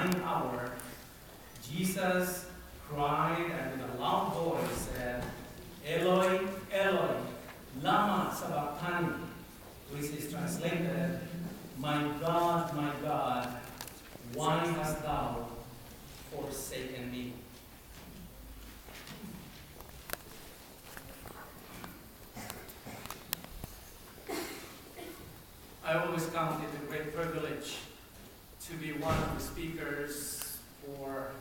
ninth hour, Jesus cried and with a loud voice said, Eloi, Eloi, lama sabachthani, which is translated, my God, why hast thou forsaken me? I always count it a great privilege to be one of the speakers for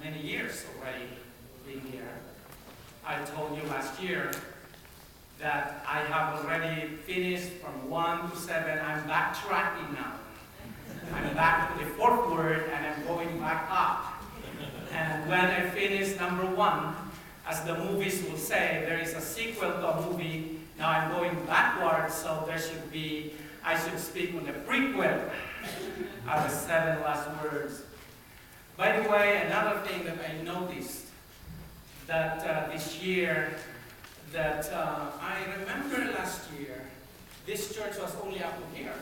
many years already being here. I told you last year that I have already finished from 1 to 7. I'm backtracking now. I'm back to the fourth word and I'm going back up. And when I finish number 1, as the movies will say, there is a sequel to a movie. Now I'm going backwards, so I should speak on the prequel of the 7 last words. By the way, another thing that I noticed that this year, that I remember last year, this church was only up to here.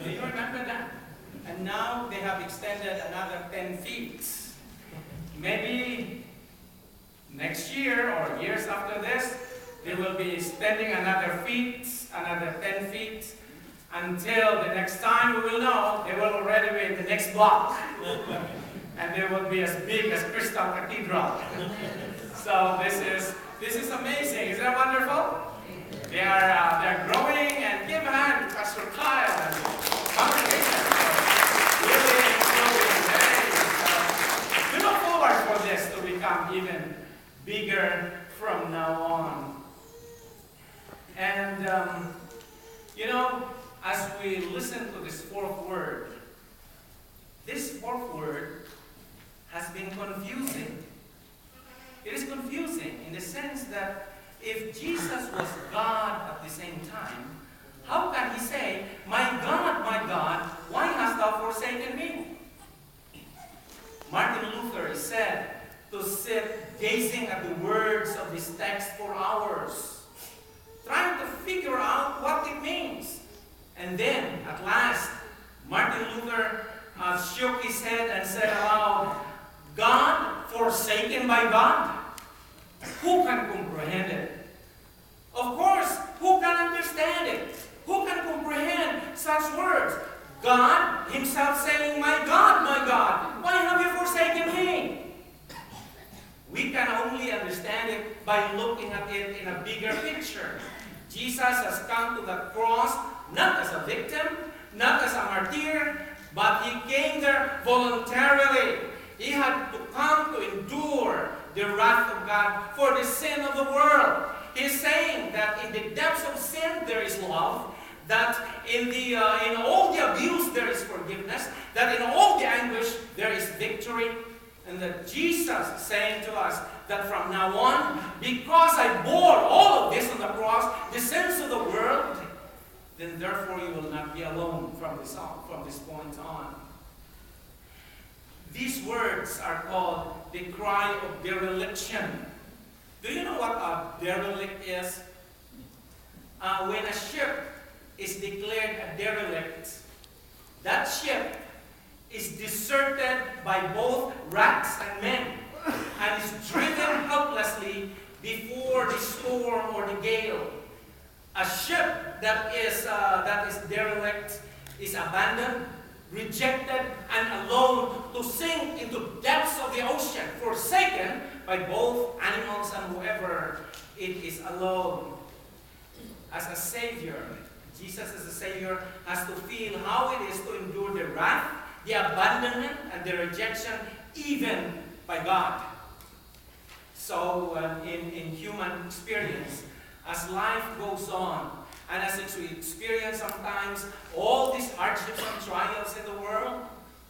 Do you remember that? And now they have extended another 10 feet. Maybe next year or years after this, they will be extending another 10 feet, until the next time we will know they will already be in the next block. And they will be as big as Crystal Cathedral. So this is amazing. Isn't that wonderful? They're growing, and give a hand to Pastor Kyle and congregation. Really growing. We look forward for this to become even bigger from now on. And as we listen to this fourth word has been confusing. It is confusing in the sense that if Jesus was God at the same time, how can he say, my God, why hast thou forsaken me? Martin Luther is said to sit gazing at the words of this text for hours, trying to figure out what it means. And then, at last, Martin Luther shook his head and said aloud, God forsaken by God? Who can comprehend it? Of course, who can understand it? Who can comprehend such words? God himself saying, my God, why have you forsaken me? We can only understand it by looking at it in a bigger picture. Jesus has come to the cross not as a victim, not as a martyr, but he came there voluntarily. He had to come to endure the wrath of God for the sin of the world. He's saying that in the depths of sin there is love, that in all the abuse there is forgiveness, that in all the anguish there is victory, and that Jesus is saying to us that from now on, because I bore all of this on the cross, the sins of the world, then therefore you will not be alone from this point on. These words are called the cry of dereliction. Do you know what a derelict is? When a ship is declared a derelict, that ship is deserted by both rats and men and is driven helplessly before the storm or the gale. A ship that is derelict is abandoned, rejected, and alone to sink into depths of the ocean, forsaken by both animals and whoever. It is alone. As a Savior, Jesus as a Savior has to feel how it is to endure the wrath, the abandonment, and the rejection, even by God. So in human experience, as life goes on, and as we experience sometimes all these hardships and trials in the world,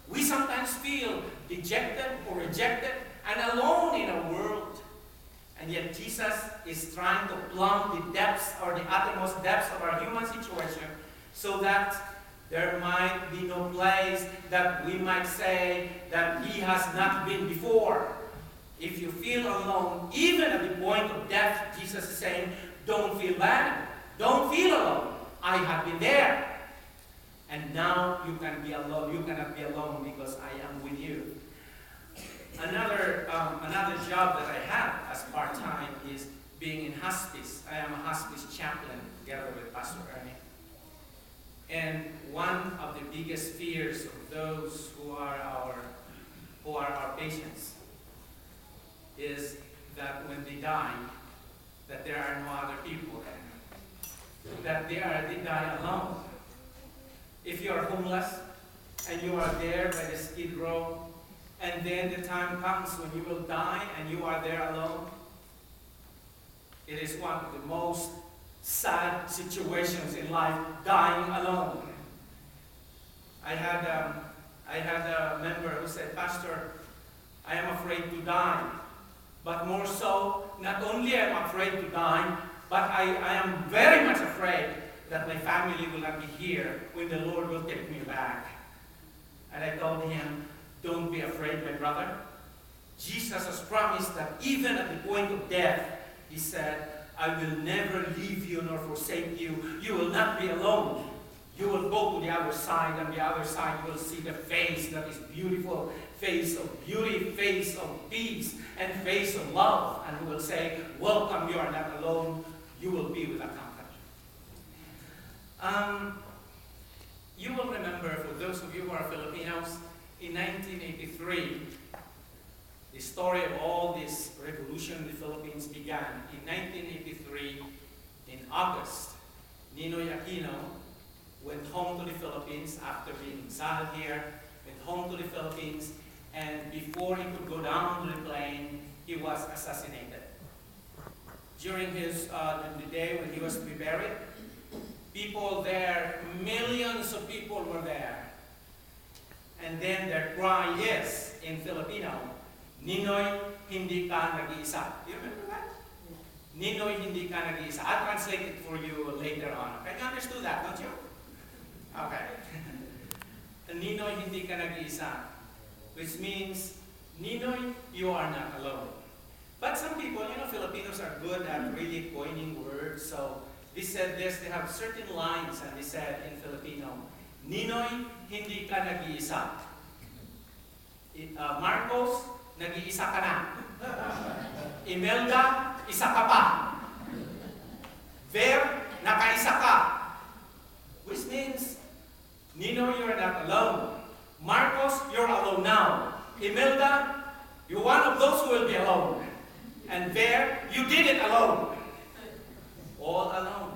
we sometimes feel dejected or rejected and alone in a world. And yet Jesus is trying to plumb the depths or the uttermost depths of our human situation so that there might be no place that we might say that he has not been before. If you feel alone, even at the point of death, Jesus is saying, don't feel bad. Don't feel alone. I have been there. And And now you can be alone. You cannot be alone because I am with you. Another job that I have as part-time is being in hospice. I am a hospice chaplain together with Pastor Ernie. And one of the biggest fears of those who are our patients is that when they die, that there are no other people there. That they die alone. If you are homeless and you are there by the skid row, and then the time comes when you will die and you are there alone, it is one of the most sad situations in life, dying alone. I had a member who said, Pastor, I am afraid to die. But more so, not only am I afraid to die, but I am very much afraid that my family will not be here when the Lord will take me back. And I told him, don't be afraid, my brother. Jesus has promised that even at the point of death, he said, I will never leave you nor forsake you. You will not be alone. You will go to the other side, and the other side will see the face that is beautiful, face of beauty, face of peace, and face of love. And we will say, welcome, you are not alone. You will be with a comfort. You will remember, for those of you who are Filipinos, in 1983, the story of all this revolution in the Philippines began. In 1983, in August, Ninoy Aquino went home to the Philippines after being exiled here, went home to the Philippines, and before he could go down to the plane, he was assassinated. During the day when he was to be buried, people there, millions of people were there. And then their cry is, in Filipino, Ninoy, hindi ka nag-iisa. Do you remember that? Ninoy, hindi ka nag-iisa. I'll translate it for you later on. Okay, you understood that, don't you? Okay. Ninoy, hindi ka nag-iisa. Which means, Ninoy, you are not alone. But some people, Filipinos are good at really coining words. So they said this, they have certain lines, and they said in Filipino, Ninoy, hindi ka nag-iisa. Marcos, nag-iisa ka na. Imelda, isa ka pa. Ver, nakaisa ka. Which means, Ninoy, you're not alone. Marcos, you're alone now. Imelda, you're one of those who will be alone. And Ver, you did it alone. All alone.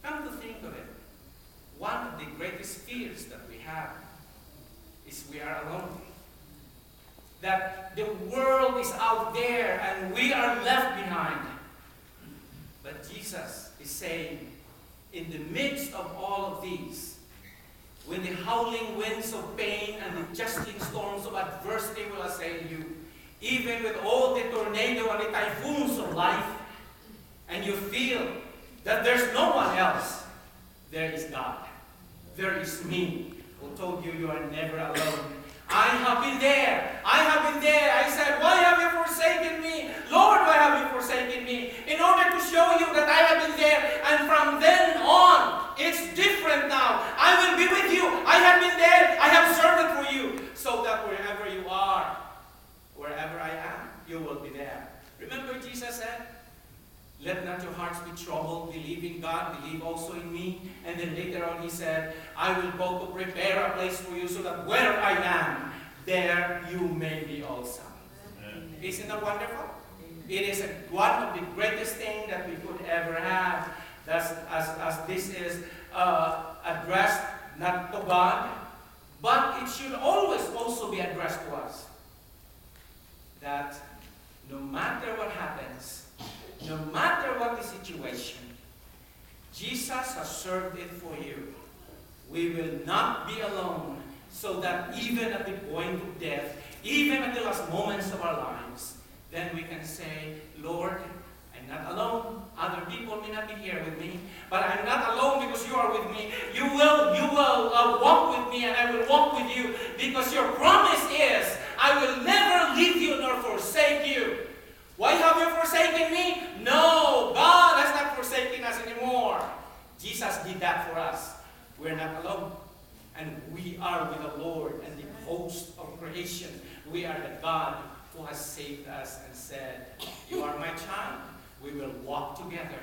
Come to think of it, one of the greatest fears that we have is we are alone. That the world is out there and we are left behind. But Jesus is saying, in the midst of all of these, when the howling winds of pain and the jesting storms of adversity will assail you, even with all the tornado and the typhoons of life, and you feel that there's no one else, there is God. There is me, who told you you are never alone. I have been there. I have been there. I said, why have you forsaken me? Lord, why have you forsaken me? In order to show you that I have been there. And from then on, it's different now. I will be with you. I have been there. I have served for you. So that wherever you are, wherever I am, you will be there. Remember Jesus said, let not your hearts be troubled. Believe in God. Believe also in me. And then later on he said, I will go to prepare a place for you so that where I am, there you may be also. Amen. Isn't that wonderful? Amen. It is one of the greatest things that we could ever have. As this is addressed not to God, but it should always also be addressed to us. That no matter what happens, no matter what the situation, Jesus has served it for you. We will not be alone, so that even at the point of death, even at the last moments of our lives, then we can say, Lord, I'm not alone. Other people may not be here with me, but I'm not alone because you are with me. You will walk with me, and I will walk with you, because your promise is, I will never leave you nor forsake you. Why have you forsaken me? No, God has not forsaken us anymore. Jesus did that for us. We're not alone. and we are with the Lord and the host of creation. We are the God who has saved us and said, "You are my child. We will walk together